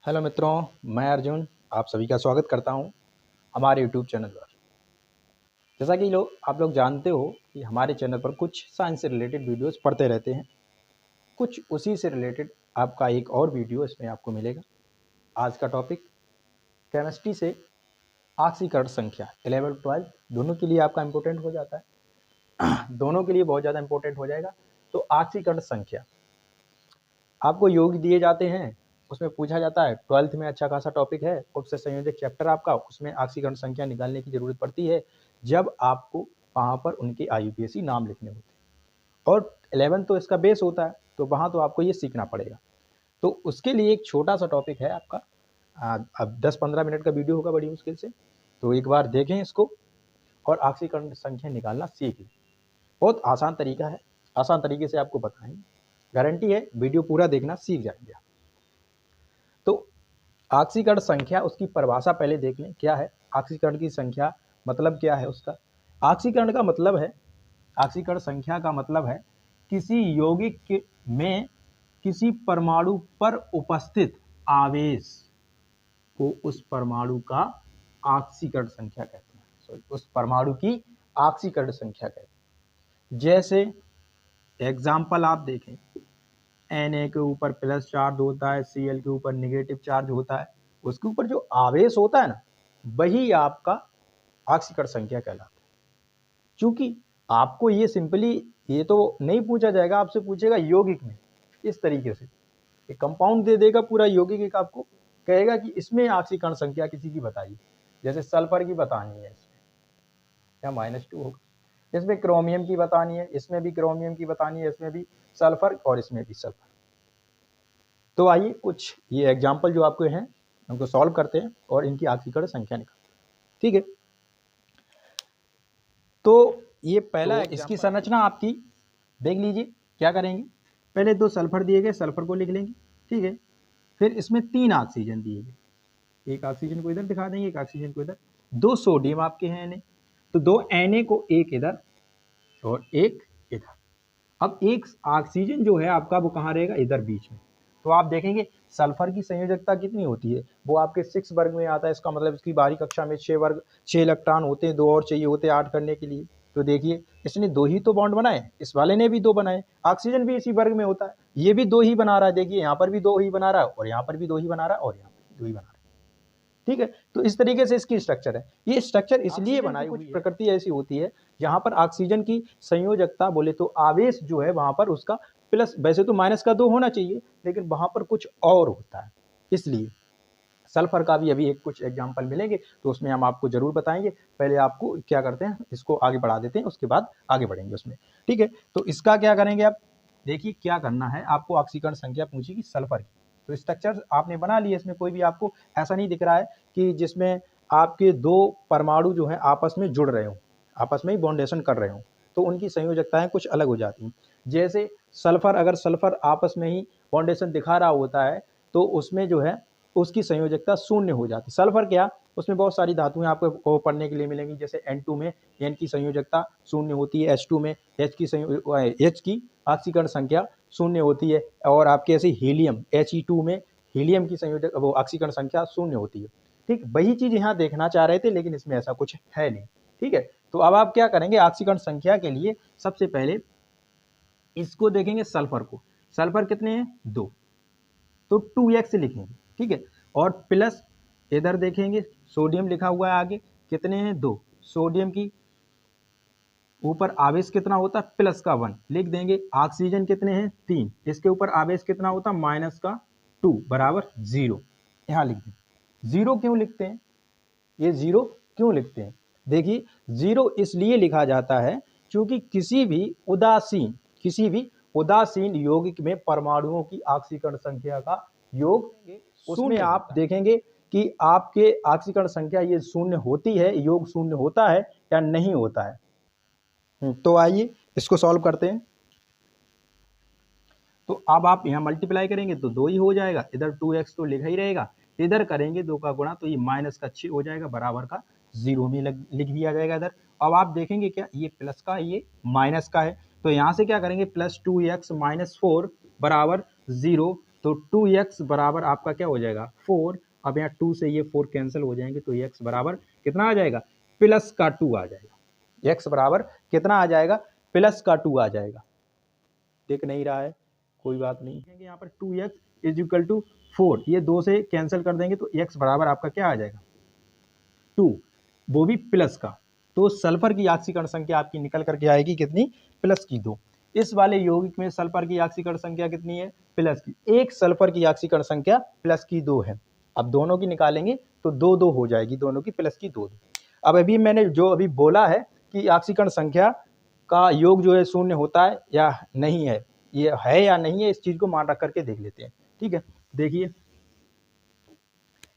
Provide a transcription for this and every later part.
Hello मित्रों, मैं अर्जुन आप सभी का स्वागत करता हूं हमारे यूट्यूब चैनल पर। जैसा कि आप लोग जानते हो कि हमारे चैनल पर कुछ साइंस से रिलेटेड वीडियोस पढ़ते रहते हैं। कुछ उसी से रिलेटेड आपका एक और वीडियो इसमें आपको मिलेगा। आज का टॉपिक केमिस्ट्री से ऑक्सीकरण संख्या 11-12 दोनों के लिए आपका इम्पोर्टेंट हो जाता है। दोनों के लिए बहुत ज़्यादा इम्पोर्टेंट हो जाएगा। तो ऑक्सीकरण संख्या आपको योग दिए जाते हैं, उसमें पूछा जाता है। 12th में अच्छा खासा टॉपिक है, उपसे संयोजक चैप्टर आपका, उसमें ऑक्सीकरण संख्या निकालने की जरूरत पड़ती है जब आपको वहाँ पर उनके IUPAC नाम लिखने होते हैं। और 11 तो इसका बेस होता है, तो वहाँ तो आपको ये सीखना पड़ेगा। तो उसके लिए एक छोटा सा टॉपिक है आपका, अब 10-15 मिनट का वीडियो होगा बड़ी मुश्किल से, तो एक बार देखें इसको और ऑक्सीकरण संख्या निकालना सीख लें। बहुत आसान तरीका है, आसान तरीके से आपको बताएंगे, गारंटी है वीडियो पूरा देखना सीख जाएंगे। तो ऑक्सीकरण संख्या, उसकी परिभाषा पहले देख लें क्या है। ऑक्सीकरण की संख्या मतलब क्या है उसका। ऑक्सीकरण का मतलब है, ऑक्सीकरण संख्या का मतलब है किसी यौगिक में किसी परमाणु पर उपस्थित आवेश को उस परमाणु का ऑक्सीकरण संख्या कहते हैं। सॉरी, उस परमाणु की ऑक्सीकरण संख्या कहते हैं। जैसे एग्जाम्पल आप देखें, Na के ऊपर प्लस चार्ज होता है, Cl के ऊपर निगेटिव चार्ज होता है, उसके ऊपर जो आवेश होता है ना, वही आपका ऑक्सीकरण संख्या कहलाता है। क्योंकि आपको ये सिंपली ये तो नहीं पूछा जाएगा, आपसे पूछेगा यौगिक में, इस तरीके से एक कंपाउंड दे देगा पूरा यौगिक, एक आपको कहेगा कि इसमें ऑक्सीकरण संख्या किसी की बताइए। जैसे सल्फर की बतानी है, इसमें या -2 होगा। इसमें क्रोमियम की बतानी है, इसमें भी क्रोमियम की बतानी है, इसमें भी सल्फर और इसमें भी सल्फर। तो आइए कुछ ये एग्जाम्पल जो आपके हैं उनको सॉल्व करते हैं और इनकी ऑक्सीकरण संख्या निकालते हैं। ठीक है, तो ये पहला इसकी संरचना आपकी देख लीजिए। क्या करेंगे, पहले 2 सल्फर दिए गए, सल्फर को लिख लेंगे। ठीक है, फिर इसमें 3 ऑक्सीजन दिए गए, एक ऑक्सीजन को इधर दिखा देंगे, एक ऑक्सीजन को इधर। 2 सोडियम आपके हैं Na, तो 2 Na को एक इधर और एक इधर। अब एक ऑक्सीजन जो है आपका वो कहाँ रहेगा, इधर बीच में। तो आप देखेंगे सल्फर की संयोजकता कितनी होती है, वो आपके 6 वर्ग में आता है। इसका मतलब इसकी बाहरी कक्षा में 6 इलेक्ट्रॉन होते हैं, 2 और चाहिए होते हैं 8 करने के लिए। तो देखिए इसने 2 ही तो बॉन्ड बनाए, इस वाले ने भी 2 बनाए। ऑक्सीजन भी इसी वर्ग में होता है, ये भी 2 ही बना रहा है। देखिए यहाँ पर भी 2 ही बना रहा है, और यहाँ पर भी 2 ही बना रहा है, और यहाँ पर भी 2 ही बना रहा है। ठीक है, तो इस तरीके से इसकी स्ट्रक्चर है। ये स्ट्रक्चर इसलिए बनाई हुई है, प्रकृति ऐसी होती है जहां पर ऑक्सीजन की संयोजकता बोले तो आवेश जो है वहां पर उसका प्लस, वैसे तो -2 होना चाहिए, लेकिन वहां पर कुछ और होता है। इसलिए सल्फर का भी अभी एक कुछ एग्जाम्पल मिलेंगे, तो उसमें हम आपको जरूर बताएंगे। पहले आपको क्या करते हैं, इसको आगे बढ़ा देते हैं, उसके बाद आगे बढ़ेंगे उसमें। ठीक है, तो इसका क्या करेंगे आप देखिए, क्या करना है आपको, ऑक्सीकरण संख्या पूछेगी सल्फर की, तो स्ट्रक्चर आपने बना लिया। इसमें कोई भी आपको ऐसा नहीं दिख रहा है कि जिसमें आपके 2 परमाणु जो है आपस में जुड़ रहे हो, आपस में ही बॉन्डेशन कर रहे हो, तो उनकी संयोजकताएं कुछ अलग हो जाती हैं। जैसे सल्फर, अगर सल्फर आपस में ही बॉन्डेशन दिखा रहा होता है तो उसमें जो है उसकी संयोजकता 0 हो जाती है। सल्फर क्या, उसमें बहुत सारी धातुएं आपको पढ़ने के लिए मिलेंगी। जैसे N2 में N की संयोजकता 0 होती है, H2 में H की ऑक्सीकरण संख्या 0 होती है, और आपके ऐसे हीलियम He2 में हीलियम की संयोजक वो ऑक्सीकरण संख्या 0 होती है। ठीक, वही चीज यहाँ देखना चाह रहे थे, लेकिन इसमें ऐसा कुछ है नहीं। ठीक है, तो अब आप क्या करेंगे, ऑक्सीकरण संख्या के लिए सबसे पहले इसको देखेंगे, सल्फर को। सल्फर कितने हैं, 2, तो 2x लिखेंगे। ठीक है, और प्लस इधर देखेंगे सोडियम लिखा हुआ है आगे, कितने हैं, 2। सोडियम की ऊपर आवेश कितना होता है, +1 लिख देंगे। ऑक्सीजन कितने हैं, 3, इसके ऊपर आवेश कितना होता है, -2 बराबर 0, यहाँ लिख दें। 0 क्यों लिखते हैं, ये 0 क्यों लिखते हैं, देखिए 0 इसलिए लिखा जाता है क्योंकि किसी भी उदासीन यौगिक में परमाणुओं की ऑक्सीकरण संख्या का योग, उसमें आप देखेंगे कि आपके ऑक्सीकरण संख्या ये 0 होती है, योग 0 होता है या नहीं होता है। तो आइए इसको सॉल्व करते हैं। तो अब आप यहाँ मल्टीप्लाई करेंगे तो 2 ही हो जाएगा, इधर 2x तो लिखा ही रहेगा, इधर करेंगे 2 का गुणा तो ये -6 हो जाएगा, बराबर का 0 में लिख दिया जाएगा इधर। अब आप देखेंगे क्या, ये प्लस का ये माइनस का है, तो यहाँ से क्या करेंगे, +2x - 4 बराबर 0। तो 2x बराबर आपका क्या हो जाएगा 4। अब यहाँ 2 से ये 4 कैंसिल हो जाएंगे तो x बराबर कितना आ जाएगा प्लस का 2 आ जाएगा। x बराबर कितना आ जाएगा प्लस का 2 आ जाएगा। दिख नहीं रहा है कोई बात नहीं, यहाँ पर 2x इज इक्वल टू 4, ये 2 से कैंसिल कर देंगे तो x बराबर आपका क्या आ जाएगा 2, वो भी प्लस का। तो सल्फर की ऑक्सीकरण संख्या आपकी निकल करके आएगी कितनी प्लस की 2। इस वाले यौगिक में सल्फर की ऑक्सीकरण संख्या कितनी है प्लस की, एक सल्फर की ऑक्सीकरण संख्या प्लस की 2 है। अब दोनों की निकालेंगे तो 2-2 हो जाएगी, दोनों की प्लस की 2-2। अब अभी मैंने जो अभी बोला है कि ऑक्सीकरण संख्या का योग जो है शून्य होता है या नहीं है, ये है या नहीं है, इस चीज को मान रख करके देख लेते हैं। ठीक है, देखिए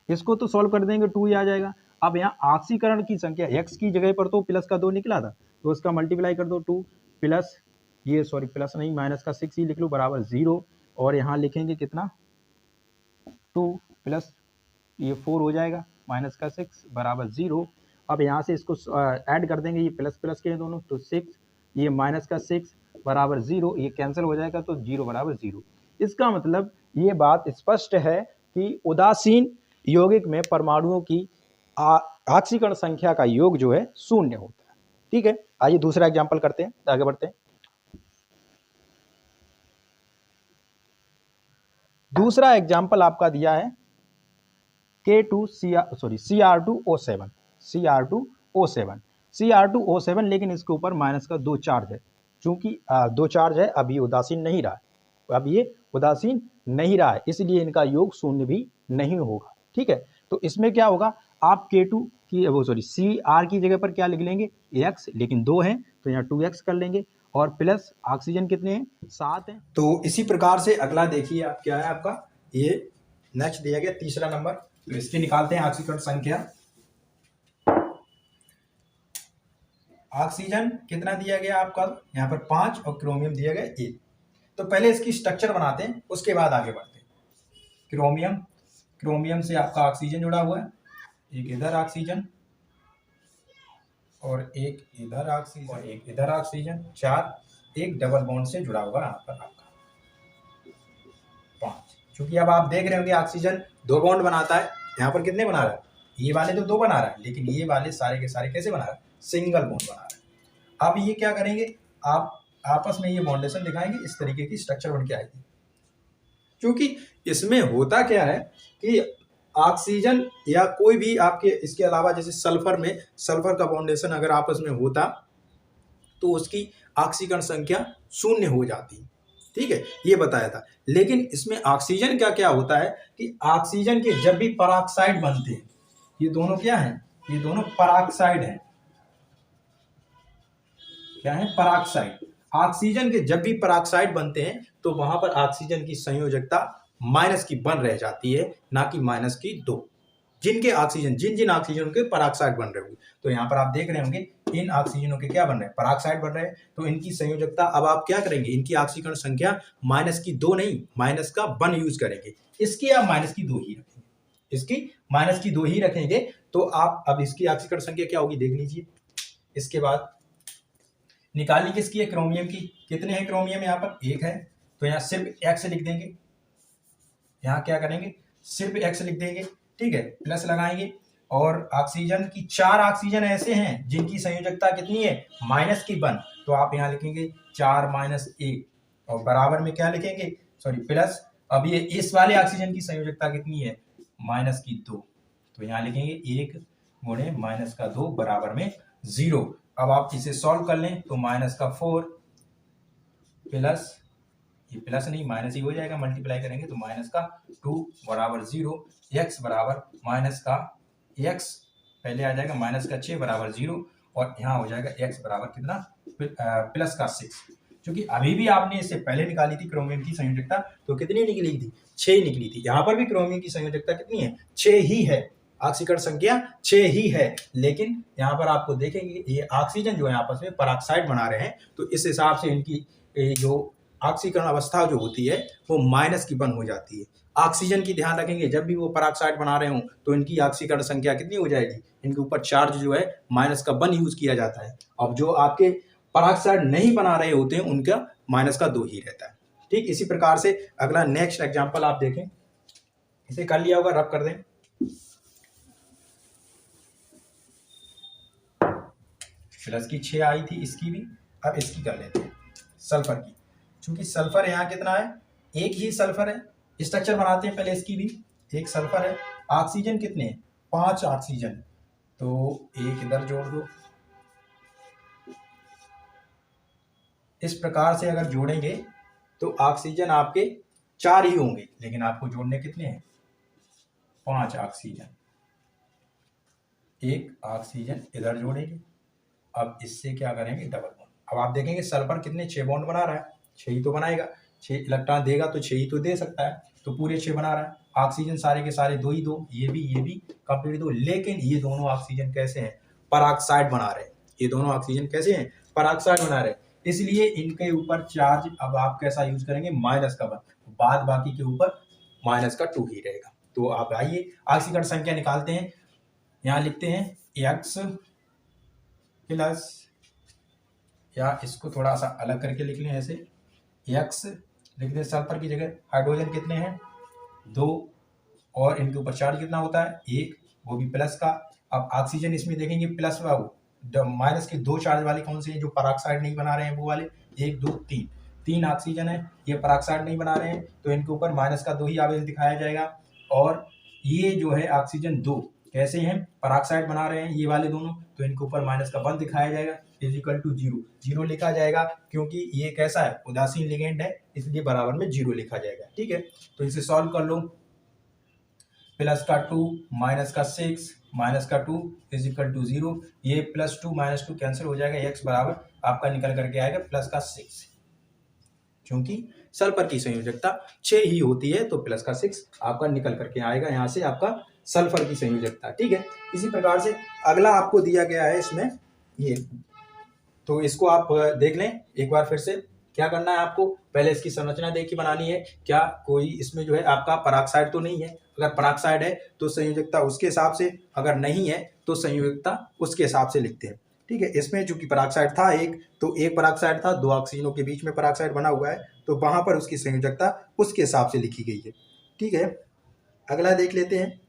इसको तो सॉल्व कर देंगे 2 ही आ जाएगा। अब यहाँ ऑक्सीकरण की संख्या x की जगह पर तो प्लस का 2 निकला था, तो उसका मल्टीप्लाई कर दो 2 प्लस ये सॉरी प्लस नहीं माइनस का 6 ही लिख लो बराबर 0, और यहाँ लिखेंगे कितना 2 प्लस ये 4 हो जाएगा माइनस का 6 बराबर 0। अब यहाँ से इसको ऐड कर देंगे, ये प्लस प्लस के दोनों, तो 6 ये माइनस का 6 बराबर 0, ये कैंसिल हो जाएगा तो 0 बराबर 0। इसका मतलब ये बात स्पष्ट है कि उदासीन यौगिक में परमाणुओं की ऑक्सीकरण संख्या का योग जो है शून्य होता है। ठीक है, आइए दूसरा एग्जांपल करते हैं, आगे बढ़ते हैं। दूसरा एग्जांपल आपका दिया है Cr2O7 Cr2O7, लेकिन इसके ऊपर माइनस का 2 चार्ज है। चूंकि 2 चार्ज है, अब ये उदासीन नहीं रहा है, इसलिए इनका योग शून्य भी नहीं होगा। ठीक है, तो इसमें क्या होगा आप K2 की Cr की जगह पर क्या लिख लेंगे x, लेकिन 2 है तो यहाँ 2x कर लेंगे, और प्लस ऑक्सीजन कितने हैं 7 हैं। तो इसी प्रकार से अगला देखिए आप क्या है आपका ये नेक्स्ट दिया गया तीसरा नंबर, तो इसके निकालते हैं ऑक्सीकरण संख्या। ऑक्सीजन कितना दिया गया आपका यहाँ पर 5 और क्रोमियम दिया गया 1। तो पहले इसकी स्ट्रक्चर बनाते हैं, उसके बाद आगे बढ़ते हैं। क्रोमियम से आपका ऑक्सीजन जुड़ा हुआ है, एक इधर ऑक्सीजन और एक इधर ऑक्सीजन और एक इधर ऑक्सीजन, 4, एक डबल बॉन्ड से जुड़ा हुआ यहाँ पर आपका 5। क्योंकि अब आप देख रहे होंगे ऑक्सीजन 2 बॉन्ड बनाता है, यहाँ पर कितने बना रहा है, ये वाले तो 2 बना रहा है, लेकिन ये वाले सारे के सारे कैसे बना रहा है, सिंगल बॉन्ड बना रहा है। अब ये क्या करेंगे, आप आपस में ये बॉन्डेशन दिखाएंगे, इस तरीके की स्ट्रक्चर बन के आएगी। क्योंकि इसमें होता क्या है कि ऑक्सीजन या कोई भी आपके इसके अलावा जैसे सल्फर में सल्फर का बॉन्डेशन अगर आपस में होता तो उसकी ऑक्सीकरण संख्या शून्य हो जाती। ठीक है, ये बताया था। लेकिन इसमें ऑक्सीजन क्या क्या होता है कि ऑक्सीजन के जब भी पराक्साइड बनते हैं, ये दोनों क्या हैं, ये दोनों पराक्साइड हैं। क्या है, पराक्साइड। ऑक्सीजन के जब भी पराक्साइड बनते हैं तो वहां पर ऑक्सीजन की संयोजकता माइनस की 1 रह जाती है, ना कि माइनस की 2। जिन ऑक्सीजन के पराक्साइड बन रहे होंगे, तो यहाँ पर आप देख रहे होंगे इन ऑक्सीजनों के क्या बन रहे हैं, पराक्साइड बन रहे हैं, तो इनकी संयोजकता अब आप क्या करेंगे, इनकी ऑक्सीकरण संख्या माइनस की 2 नहीं माइनस का 1 यूज करेंगे। इसकी आप माइनस की 2 ही रखेंगे, इसकी माइनस की 2 ही रखेंगे। तो आप अब इसकी ऑक्सीकरण संख्या क्या होगी देख लीजिए। इसके बाद निकालनी किसकी है, क्रोमियम की। कितने हैं क्रोमियम, यहाँ पर 1 है, तो यहाँ सिर्फ x लिख देंगे, यहाँ क्या करेंगे सिर्फ x लिख देंगे। ठीक है, प्लस लगाएंगे, और ऑक्सीजन की 4 ऑक्सीजन ऐसे हैं जिनकी संयोजकता कितनी है माइनस की 1, तो आप यहाँ लिखेंगे 4 माइनस 1, और बराबर में क्या लिखेंगे प्लस। अब ये इस वाले ऑक्सीजन की संयोजकता कितनी है माइनस की 2, तो यहाँ लिखेंगे 1 गुणे माइनस का 2 बराबर में 0। अब आप इसे सॉल्व कर लें तो माइनस का 4 प्लस, ये प्लस नहीं माइनस ही हो जाएगा, मल्टीप्लाई करेंगे तो माइनस का 2 बराबर 0, x बराबर माइनस का x पहले आ जाएगा माइनस का 6 बराबर 0, और यहाँ हो जाएगा x बराबर कितना प्लस का 6। क्योंकि अभी भी आपने इससे पहले निकाली थी क्रोमियम की संयोजकता, तो कितनी निकली थी 6 निकली थी। यहाँ पर भी क्रोमियम की संयोजकता कितनी है 6 ही है, ऑक्सीकरण संख्या 6 ही है। लेकिन यहाँ पर आपको देखेंगे ये ऑक्सीजन जो है आपस में पराक्साइड बना रहे हैं, तो इस हिसाब से इनकी जो ऑक्सीकरण अवस्था जो होती है वो माइनस की 1 हो जाती है। ऑक्सीजन की ध्यान रखेंगे, जब भी वो पराक्साइड बना रहे हों तो इनकी ऑक्सीकरण संख्या कितनी हो जाएगी, इनके ऊपर चार्ज जो है माइनस का 1 यूज किया जाता है। अब जो आपके पराक्साइड नहीं बना रहे होते हैं उनका माइनस का 2 ही रहता है। ठीक, इसी प्रकार से अगला नेक्स्ट एग्जाम्पल आप देखें, इसे कर लिया होगा, रब कर दें। प्लस की 6 आई थी, इसकी भी, अब इसकी कर लेते हैं सल्फर की। चूंकि सल्फर यहाँ कितना है, एक ही सल्फर है, स्ट्रक्चर बनाते हैं पहले इसकी भी। एक सल्फर है, ऑक्सीजन कितने हैं, 5 ऑक्सीजन, तो एक इधर जोड़ दो। इस प्रकार से अगर जोड़ेंगे तो ऑक्सीजन आपके 4 ही होंगे, लेकिन आपको जोड़ने कितने हैं, 5 ऑक्सीजन। एक ऑक्सीजन इधर जोड़ेंगे, अब इससे क्या करेंगे, डबल बॉन्ड। अब आप देखेंगे सल्फर कितने, 6 बॉन्ड बना रहा है, 6 ही तो बनाएगा, 6 इलेक्ट्रॉन देगा तो 6 ही तो दे सकता है, तो पूरे 6 बना रहा है। ऑक्सीजन सारे के सारे 2 ही 2, ये भी कंप्लीट 2, लेकिन ये दोनों ऑक्सीजन कैसे हैं, पराक्साइड बना रहे हैं। ये दोनों ऑक्सीजन कैसे हैं, पराक्साइड बना रहे हैं, इसलिए इनके ऊपर चार्ज अब आप कैसा यूज करेंगे, माइनस का 1, बाद बाकी के ऊपर माइनस का 2 ही रहेगा। तो आप आइए ऑक्सीकरण संख्या निकालते हैं। यहाँ लिखते हैं x प्लस, या इसको थोड़ा सा अलग करके लिख लें, ऐसे x लिख दें सल्फर की जगह। हाइड्रोजन कितने हैं, 2, और इनके ऊपर चार्ज कितना होता है, 1, वो भी प्लस का। अब ऑक्सीजन इसमें देखेंगे प्लस माइनस के 2 चार्ज वाले कौन से हैं, जो पराक्साइड नहीं बना रहे हैं वो वाले, 1 2 3, 3 ऑक्सीजन है, ये पराक्साइड नहीं बना रहे हैं, तो इनके ऊपर माइनस का 2 ही आवेश दिखाया जाएगा। और ये जो है ऑक्सीजन 2 कैसे हैं, पराक्साइड बना रहे हैं ये वाले दोनों, तो इनके ऊपर माइनस का 1 दिखाया जाएगा, इजिकल टू 0, 0 लिखा जाएगा, क्योंकि ये कैसा है, उदासीन लिगेंड है, इसलिए बराबर में 0 लिखा जाएगा। ठीक है, तो इसे सॉल्व कर लो। प्लस का 2 माइनस का 6 माइनस का 2 इजिकल टू 0, ये प्लस 2 माइनस 2 कैंसिल हो जाएगा, x बराबर आपका निकल करके आएगा प्लस का 6। क्योंकि सल्फर की संयोजकता 6 ही होती है, तो प्लस का 6 आपका निकल करके आएगा यहाँ से आपका सल्फर की संयोजकता। ठीक है, इसी प्रकार से अगला आपको दिया गया है इसमें ये, तो इसको आप देख लें एक बार फिर से। क्या करना है आपको, पहले इसकी संरचना देख के बनानी है, क्या कोई इसमें जो है आपका पराक्साइड तो नहीं है, अगर पराक्साइड है तो संयोजकता उसके हिसाब से, अगर नहीं है तो संयोजकता उसके हिसाब से लिखते हैं। ठीक है, इसमें चूंकि पराक्साइड था एक, तो एक पराक्साइड था, 2 ऑक्सीजनों के बीच में पराक्साइड बना हुआ है, तो वहां पर उसकी संयोजकता उसके हिसाब से लिखी गई है। ठीक है, अगला देख लेते हैं।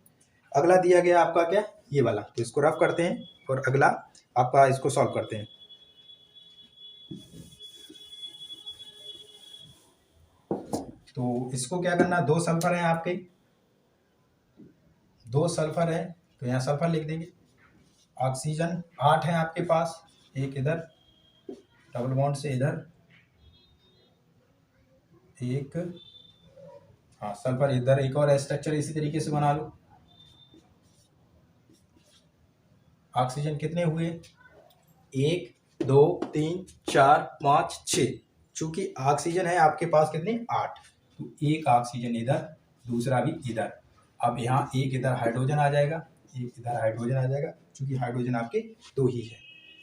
अगला दिया गया आपका क्या, ये वाला, तो इसको रफ करते हैं और अगला आपका इसको सॉल्व करते हैं। तो इसको क्या करना, 2 सल्फर हैं आपके, 2 सल्फर है, तो यहाँ सल्फर लिख देंगे। ऑक्सीजन 8 है आपके पास, एक इधर डबल बॉन्ड से इधर एक, हाँ सल्फर इधर, एक और स्ट्रक्चर इसी तरीके से बना लो। ऑक्सीजन कितने हुए, 1 2 3 4 5 6, चूंकि ऑक्सीजन है आपके पास कितने, 8, तो एक ऑक्सीजन इधर, दूसरा भी इधर। अब यहाँ एक इधर हाइड्रोजन आ जाएगा, एक इधर हाइड्रोजन आ जाएगा, चूंकि हाइड्रोजन आपके 2 ही है।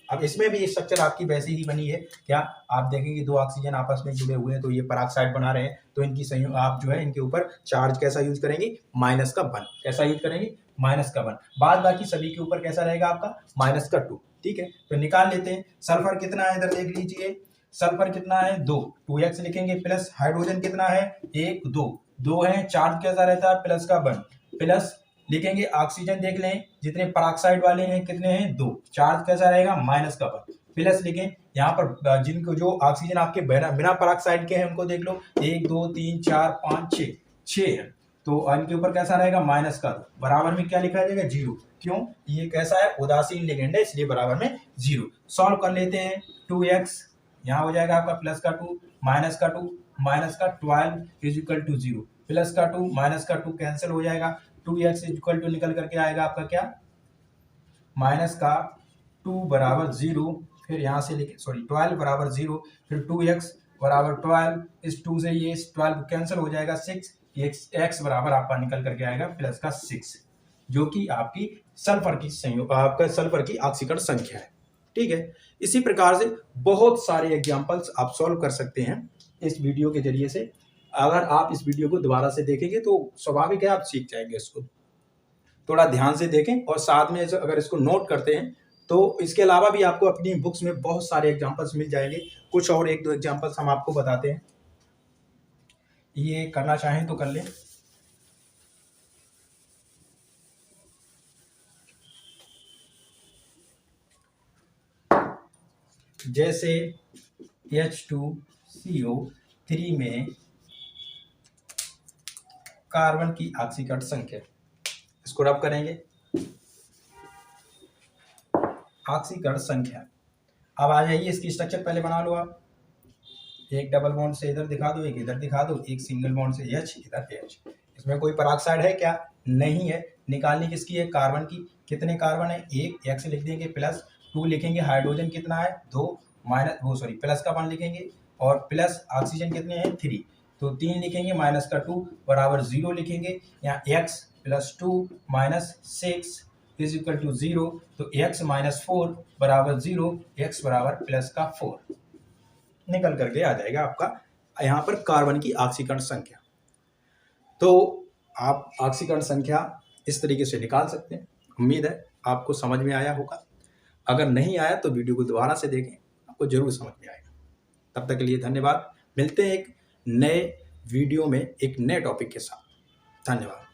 अब इसमें भी स्ट्रक्चर आपकी वैसी ही बनी है, क्या आप देखेंगे 2 ऑक्सीजन आपस में जुड़े हुए हैं, तो ये पराक्साइड बना रहे हैं, तो इनकी संयोग आप जो है इनके ऊपर चार्ज कैसा यूज करेंगे, माइनस का 1, कैसा यूज करेंगे, माइनस का 1, बाद बाकी सभी के ऊपर कैसा रहेगा आपका, माइनस का 2। ठीक है, तो निकाल लेते हैं। सल्फर कितना है इधर देख लीजिए, सल्फर कितना है, 2, 2x लिखेंगे, प्लस हाइड्रोजन कितना है, 1 2 है, चार्ज कैसा रहता है, प्लस का 1, प्लस लिखेंगे। ऑक्सीजन देख लें, जितने पराक्साइड वाले हैं कितने हैं, 2, चार्ज कैसा रहेगा, माइनस का 1, प्लस लिखें। यहाँ पर जिनको जो ऑक्सीजन आपके बिना पराक्साइड के हैं उनको देख लो, 1 2 3 4 5 6 है, तो इनके ऊपर कैसा रहेगा, माइनस का 2, बराबर में क्या लिखा जाएगा, 0, क्यों, ये कैसा है, उदासीन लिगेंड है, इसलिए बराबर में 0। सॉल्व कर लेते हैं। 2x यहाँ हो जाएगा आपका प्लस का 2 माइनस का 2 माइनस का 12 इजिकल टू 0, प्लस का 2 माइनस का 2 कैंसिल हो जाएगा, 2x इक्वल टू निकल करके आएगा आपका क्या, माइनस का 2 बराबर 0, फिर यहाँ से लिखे, सॉरी 12 बराबर 0, फिर 2x बराबर 12, इस 2 से ये 12 कैंसिल हो जाएगा, 6, x बराबर आपका निकल करके आएगा प्लस का 6, जो कि आपकी सल्फर की संयोग, आपका सल्फर की ऑक्सीकरण संख्या है। ठीक है, इसी प्रकार से बहुत सारे एग्जाम्पल्स आप सॉल्व कर सकते हैं इस वीडियो के जरिए से। अगर आप इस वीडियो को दोबारा से देखेंगे तो स्वाभाविक है आप सीख जाएंगे इसको, थोड़ा ध्यान से देखें, और साथ में अगर इसको नोट करते हैं तो इसके अलावा भी आपको अपनी बुक्स में बहुत सारे एग्जाम्पल्स मिल जाएंगे। कुछ और 1-2 एग्जाम्पल्स हम आपको बताते हैं। ये करना चाहें तो कर लें। जैसे H2CO3 में कार्बन की ऑक्सीकरण संख्या, इसको रब करेंगे, ऑक्सीकरण संख्या। अब आ जाइए, इसकी स्ट्रक्चर पहले बना लो आप। एक डबल बॉन्ड से इधर दिखा दो, एक इधर दिखा दो, एक सिंगल बॉन्ड से H, इधर H। इसमें कोई पराक्साइड है क्या? नहीं है। निकालनी किसकी है? कार्बन की। कितने कार्बन है? एक, X लिख देंगे, प्लस 2 लिखेंगे। हाइड्रोजन कितना है? 2, माइनस प्लस का 1 लिखेंगे, और प्लस ऑक्सीजन कितने हैं? 3, तो 3 लिखेंगे, माइनस का 2 बराबर 0 लिखेंगे। यहाँ X + 2 - 6 इज इक्वल टू 0, तो X - 4 बराबर 0, X बराबर प्लस का 4 निकल करके आ जाएगा आपका यहाँ पर कार्बन की ऑक्सीकरण संख्या। तो आप ऑक्सीकरण संख्या इस तरीके से निकाल सकते हैं। उम्मीद है आपको समझ में आया होगा। अगर नहीं आया तो वीडियो को दोबारा से देखें, आपको जरूर समझ में आएगा। तब तक के लिए धन्यवाद। मिलते हैं एक नए वीडियो में एक नए टॉपिक के साथ। धन्यवाद।